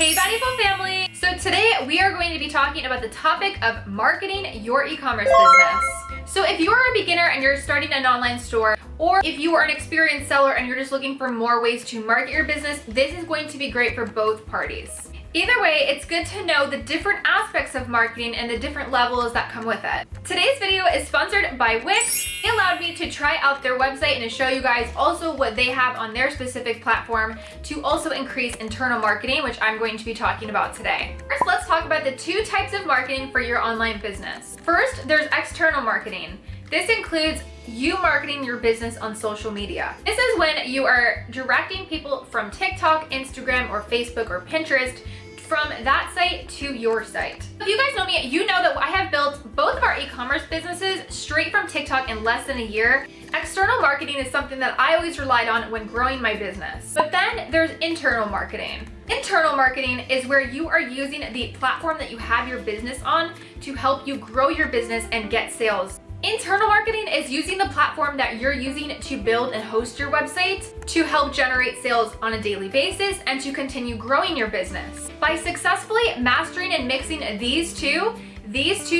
Hey Bountiful family! So today we are going to be talking about the topic of marketing your e-commerce business. So if you are a beginner and you're starting an online store, or if you are an experienced seller and you're just looking for more ways to market your business, this is going to be great for both parties. Either way, it's good to know the different aspects of marketing and the different levels that come with it. Today's video is sponsored by Wix. They allowed me to try out their website and to show you guys also what they have on their specific platform to also increase internal marketing, which I'm going to be talking about today. First, let's talk about the two types of marketing for your online business. First, there's external marketing. This includes you marketing your business on social media. This is when you are directing people from TikTok, Instagram, or Facebook, or Pinterest from that site to your site. If you guys know me, you know that I have built both of our e-commerce businesses straight from TikTok in less than a year. External marketing is something that I always relied on when growing my business. But then there's internal marketing. Internal marketing is where you are using the platform that you have your business on to help you grow your business and get sales. Internal marketing is using the platform that you're using to build and host your website to help generate sales on a daily basis and to continue growing your business. By successfully mastering and mixing these two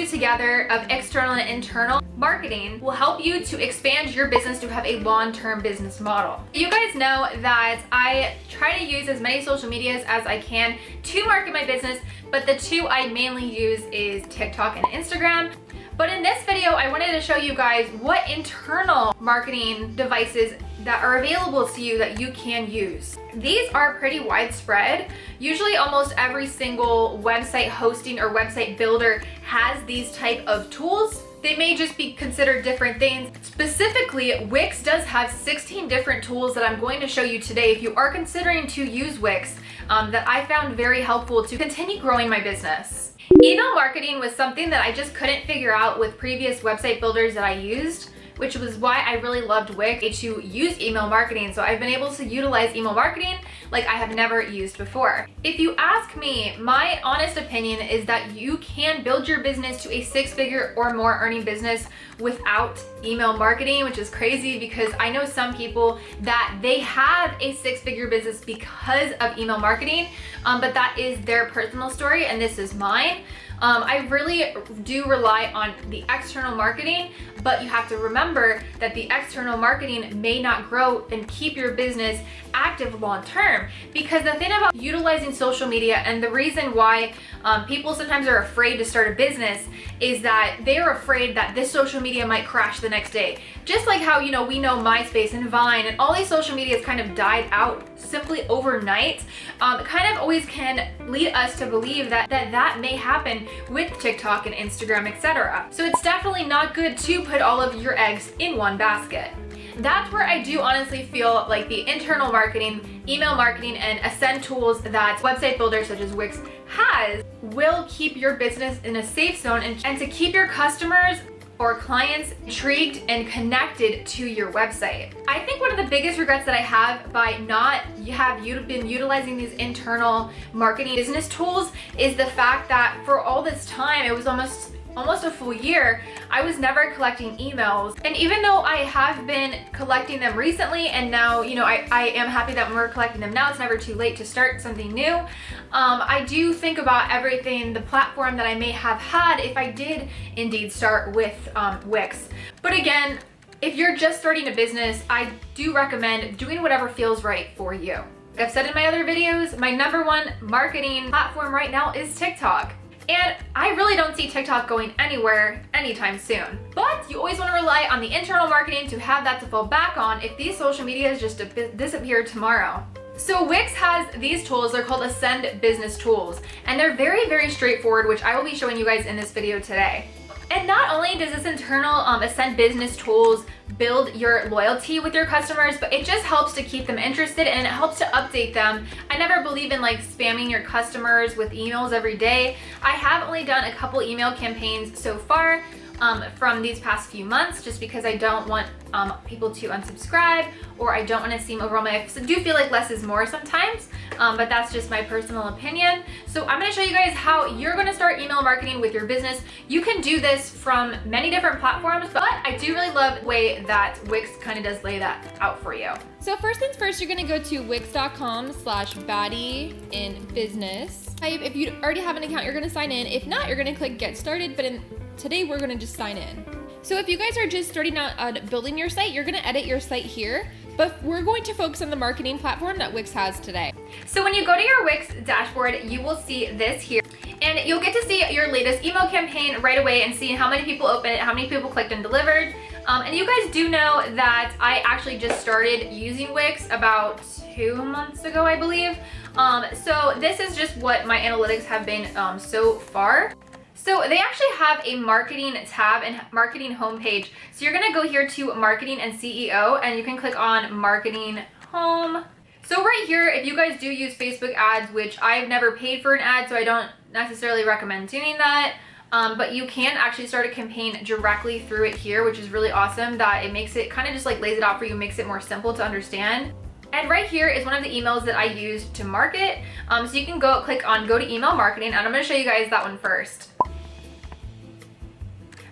together of external and internal marketing will help you to expand your business to have a long-term business model. You guys know that I try to use as many social medias as I can to market my business, but the two I mainly use is TikTok and Instagram. But in this video, I wanted to show you guys what internal marketing devices that are available to you that you can use. These are pretty widespread. Usually almost every single website hosting or website builder has these type of tools. They may just be considered different things. Specifically, Wix does have 16 different tools that I'm going to show you today if you are considering to use Wix that I found very helpful to continue growing my business. Email marketing was something that I just couldn't figure out with previous website builders that I used, which was why I really loved Wix to use email marketing. So I've been able to utilize email marketing like I have never used before. If you ask me, my honest opinion is that you can build your business to a six-figure or more earning business without email marketing, which is crazy because I know some people that they have a six-figure business because of email marketing, but that is their personal story and this is mine. I really do rely on the external marketing, but you have to remember that the external marketing may not grow and keep your business active long term. Because the thing about utilizing social media and the reason why people sometimes are afraid to start a business is that they are afraid that this social media might crash the next day. Just like how, we know MySpace and Vine and all these social medias kind of died out simply overnight, it kind of always can lead us to believe that may happen with TikTok and Instagram, etc. So it's definitely not good to put all of your eggs in one basket. That's where I do honestly feel like the internal marketing, email marketing, and Ascend tools that website builders such as Wix has will keep your business in a safe zone and to keep your customers or clients intrigued and connected to your website. I think one of the biggest regrets that I have by not been utilizing these internal marketing business tools is the fact that for all this time, it was almost a full year, I was never collecting emails. And even though I have been collecting them recently, and now, I am happy that we're collecting them now, it's never too late to start something new. I do think about everything, the platform that I may have had if I did indeed start with Wix. But again, if you're just starting a business, I do recommend doing whatever feels right for you. Like I've said in my other videos, my #1 marketing platform right now is TikTok. And I really don't see TikTok going anywhere anytime soon. But you always want to rely on the internal marketing to have that to fall back on if these social medias just disappear tomorrow. So Wix has these tools, they're called Ascend Business Tools, and they're very, very straightforward, which I will be showing you guys in this video today. And not only does this internal Ascend Business Tools build your loyalty with your customers, but it just helps to keep them interested and it helps to update them. I never believe in spamming your customers with emails every day. I have only done a couple email campaigns so far, from these past few months, just because I don't want people to unsubscribe, or I don't want to seem overwhelming. I do feel like less is more sometimes, but that's just my personal opinion. So I'm going to show you guys how you're going to start email marketing with your business. You can do this from many different platforms, but I do really love the way that Wix kind of does lay that out for you. So first things first, you're gonna go to wix.com/baddieinbusiness. If you already have an account, you're gonna sign in. If not, you're gonna click get started, but today we're gonna just sign in. So if you guys are just starting out on building your site, you're gonna edit your site here, but we're going to focus on the marketing platform that Wix has today. So when you go to your Wix dashboard, you will see this here. And you'll get to see your latest email campaign right away and see how many people opened it, how many people clicked and delivered. And you guys do know that I actually just started using Wix about 2 months ago, I believe. So this is just what my analytics have been so far. So they actually have a marketing tab and marketing homepage. So you're gonna go here to marketing and CEO, and you can click on marketing home. So right here, if you guys do use Facebook ads, which I've never paid for an ad, so I don't necessarily recommend doing that, but you can actually start a campaign directly through it here, which is really awesome that it makes it kind of just like lays it out for you, makes it more simple to understand. And right here is one of the emails that I use to market. So you can click on go to email marketing, and I'm gonna show you guys that one first.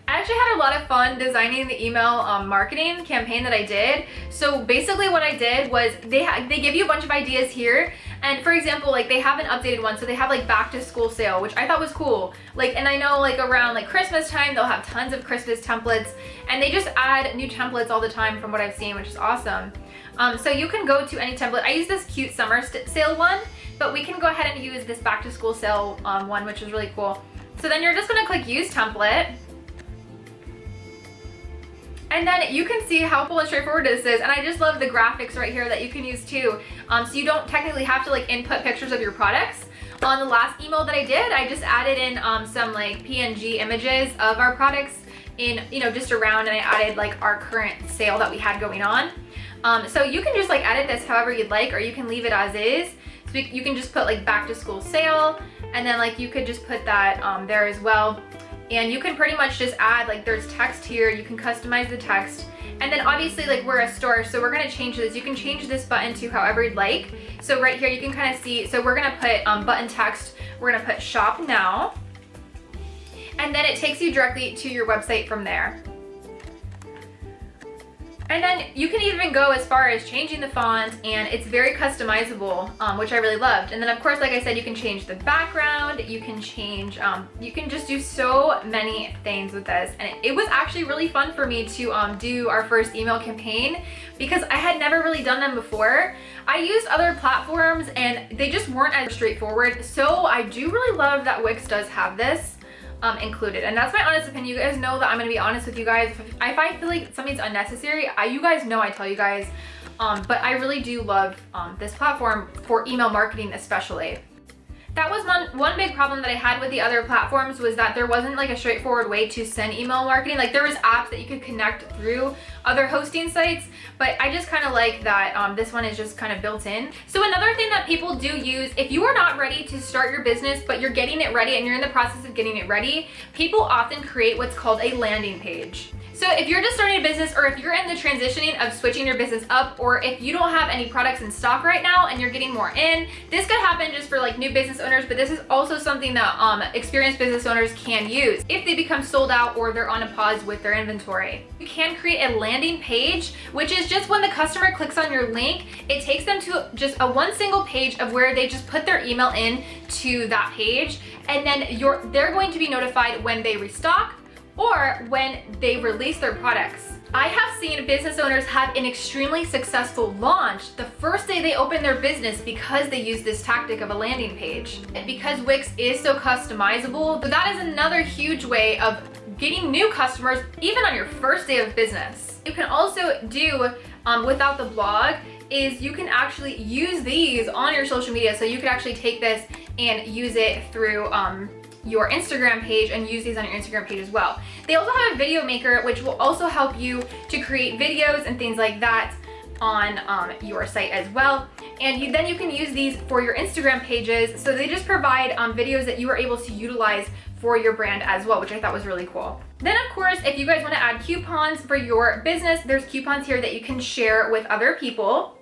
I actually had a lot of fun designing the email marketing campaign that I did. So basically what I did was they give you a bunch of ideas here. And for example, like they have an updated one. So they have like back to school sale, which I thought was cool. Like, and I know like around like Christmas time, they'll have tons of Christmas templates, and they just add new templates all the time from what I've seen, which is awesome. So you can go to any template. I use this cute summer sale one, but we can go ahead and use this back to school sale one, which is really cool. So then you're just gonna click use template. And then you can see how cool and straightforward this is. And I just love the graphics right here that you can use too. So you don't technically have to like input pictures of your products. On the last email that I did, I just added in some like PNG images of our products in, just around, and I added like our current sale that we had going on. So you can just like edit this however you'd like, or you can leave it as is. So you can just put like back to school sale, and then like you could just put that there as well. And you can pretty much just add, like there's text here, you can customize the text. And then obviously like we're a store, so we're gonna change this. You can change this button to however you'd like. So right here you can kind of see, so we're gonna put button text, we're gonna put shop now. And then it takes you directly to your website from there. And then you can even go as far as changing the font, and it's very customizable, which I really loved. And then of course, like I said, you can change the background, you can change, you can just do so many things with this. And it was actually really fun for me to do our first email campaign, because I had never really done them before. I used other platforms and they just weren't as straightforward. So I do really love that Wix does have this included, and that's my honest opinion. You guys know that I'm gonna be honest with you guys. If I feel like something's unnecessary, you guys know I tell you guys, but I really do love this platform for email marketing especially. That was one big problem that I had with the other platforms, was that there wasn't like a straightforward way to send email marketing. Like there was apps that you could connect through other hosting sites, but I just kind of like that this one is just kind of built in. So another thing that people do use, if you are not ready to start your business, but you're getting it ready and you're in the process of getting it ready, people often create what's called a landing page. So if you're just starting a business, or if you're in the transitioning of switching your business up, or if you don't have any products in stock right now and you're getting more in, this could happen just for like new business owners, but this is also something that experienced business owners can use if they become sold out or they're on a pause with their inventory. You can create a landing page, which is just when the customer clicks on your link, it takes them to just one single page of where they just put their email in to that page, and then they're going to be notified when they restock or when they release their products. I have seen business owners have an extremely successful launch the first day they open their business because they use this tactic of a landing page. And because Wix is so customizable, that is another huge way of getting new customers even on your first day of business. You can also do, without the blog, is you can actually use these on your social media. So you could actually take this and use it through your Instagram page and use these on your Instagram page as well. They also have a video maker, which will also help you to create videos and things like that on your site as well. And then you can use these for your Instagram pages. So they just provide videos that you are able to utilize for your brand as well, which I thought was really cool. Then of course, if you guys want to add coupons for your business, there's coupons here that you can share with other people.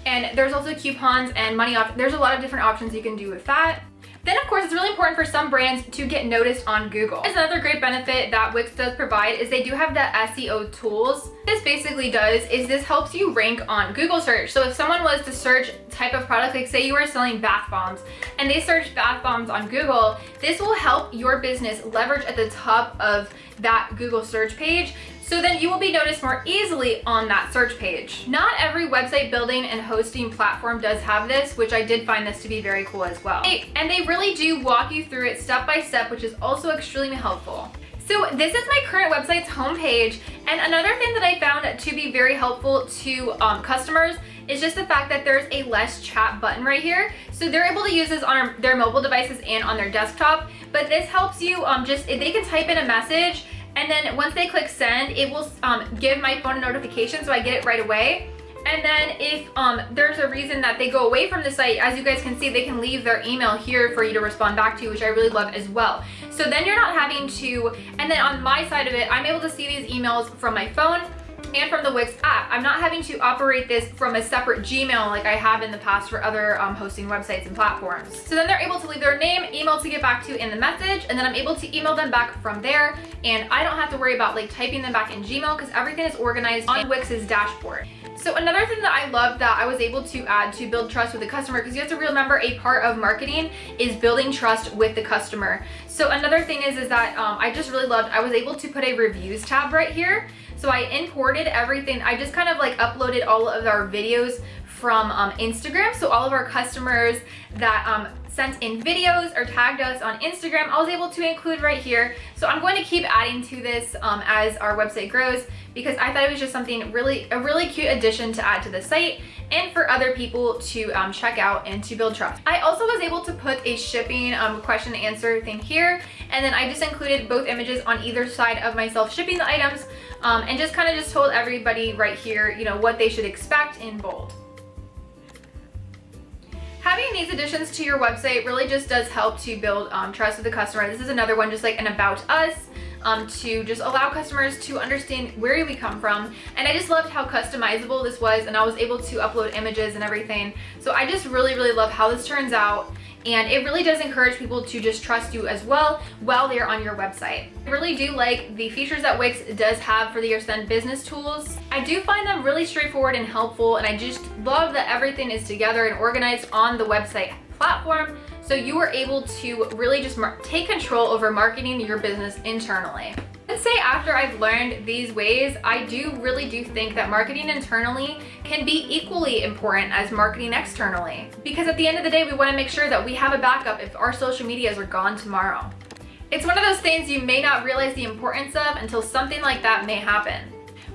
And there's also coupons and money off. There's a lot of different options you can do with that. Then of course, it's really important for some brands to get noticed on Google. There's another great benefit that Wix does provide is they do have the SEO tools. What this basically does is this helps you rank on Google search. So if someone was to search type of product, like say you were selling bath bombs and they search bath bombs on Google, this will help your business leverage at the top of that Google search page. So then you will be noticed more easily on that search page. Not every website building and hosting platform does have this, which I did find this to be very cool as well. And they really do walk you through it step by step, which is also extremely helpful. So this is my current website's homepage. And another thing that I found to be very helpful to customers is just the fact that there's a less chat button right here. So they're able to use this on their mobile devices and on their desktop. But this helps you if they can type in a message, and then once they click send, it will give my phone a notification so I get it right away. And then if there's a reason that they go away from the site, as you guys can see, they can leave their email here for you to respond back to, which I really love as well. So then you're not having to, and then on my side of it, I'm able to see these emails from my phone and from the Wix app. I'm not having to operate this from a separate Gmail like I have in the past for other hosting websites and platforms. So then they're able to leave their name, email to get back to in the message, and then I'm able to email them back from there, and I don't have to worry about like typing them back in Gmail because everything is organized on Wix's dashboard. So another thing that I love that I was able to add to build trust with the customer, because you have to remember a part of marketing is building trust with the customer. So another thing is that I just really loved, I was able to put a reviews tab right here. So I imported everything. I just kind of like uploaded all of our videos from Instagram. So all of our customers that sent in videos or tagged us on Instagram, I was able to include right here. So I'm going to keep adding to this as our website grows, because I thought it was just something a really cute addition to add to the site and for other people to check out and to build trust. I also was able to put a shipping question and answer thing here, and then I just included both images on either side of myself shipping the items, and just kind of just told everybody right here, you know, what they should expect in bold. Having these additions to your website really just does help to build trust with the customer. This is another one, just like an about us, to just allow customers to understand where we come from. And I just loved how customizable this was, and I was able to upload images and everything. So I just really love how this turns out. And it really does encourage people to just trust you as well while they're on your website. I really do like the features that Wix does have for the Ascend business tools. I do find them really straightforward and helpful, and I just love that everything is together and organized on the website platform. So you are able to really just take control over marketing your business internally. Let's say after I've learned these ways, I really do think that marketing internally can be equally important as marketing externally. Because at the end of the day, we want to make sure that we have a backup if our social medias are gone tomorrow. It's one of those things you may not realize the importance of until something like that may happen.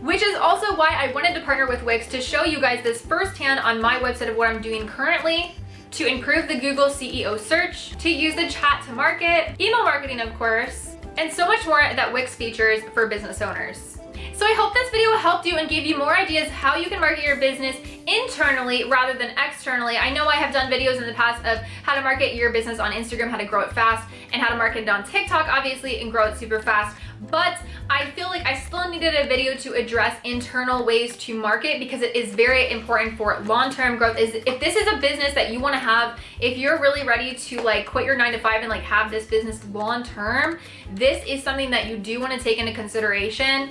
Which is also why I wanted to partner with Wix to show you guys this firsthand on my website of what I'm doing currently to improve the Google CEO search, to use the chat to market, email marketing of course, and so much more that Wix features for business owners. So I hope this video helped you and gave you more ideas how you can market your business internally rather than externally. I know I have done videos in the past of how to market your business on Instagram, how to grow it fast, and how to market it on TikTok, obviously, and grow it super fast. But I feel like I still needed a video to address internal ways to market, because it is very important for long-term growth. If this is a business that you want to have, if you're really ready to like quit your 9-to-5 and like have this business long-term, this is something that you do want to take into consideration,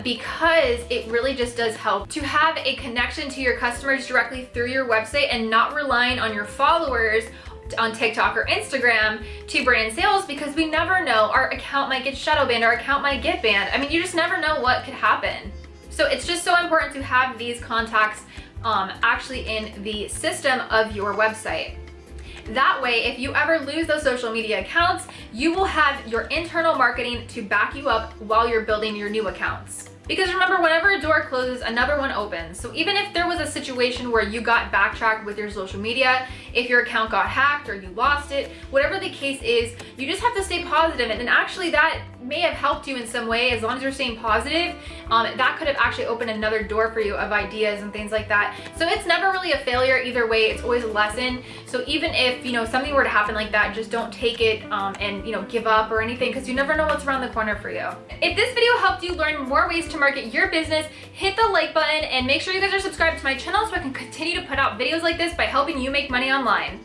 because it really just does help to have a connection to your customers directly through your website and not relying on your followers on TikTok or Instagram to brand sales, because we never know, our account might get shadow banned, our account might get banned. I mean, you just never know what could happen. So it's just so important to have these contacts actually in the system of your website. That way, if you ever lose those social media accounts, you will have your internal marketing to back you up while you're building your new accounts. Because remember, whenever a door closes, another one opens. So even if there was a situation where you got backtracked with your social media, if your account got hacked or you lost it, whatever the case is, you just have to stay positive. And actually that may have helped you in some way, as long as you're staying positive, that could have actually opened another door for you of ideas and things like that. So it's never really a failure either way, it's always a lesson. So even if, you know, something were to happen like that, just don't take it and, you know, give up or anything, because you never know what's around the corner for you. If this video helped you learn more ways to market your business, hit the like button and make sure you guys are subscribed to my channel so I can continue to put out videos like this by helping you make money online.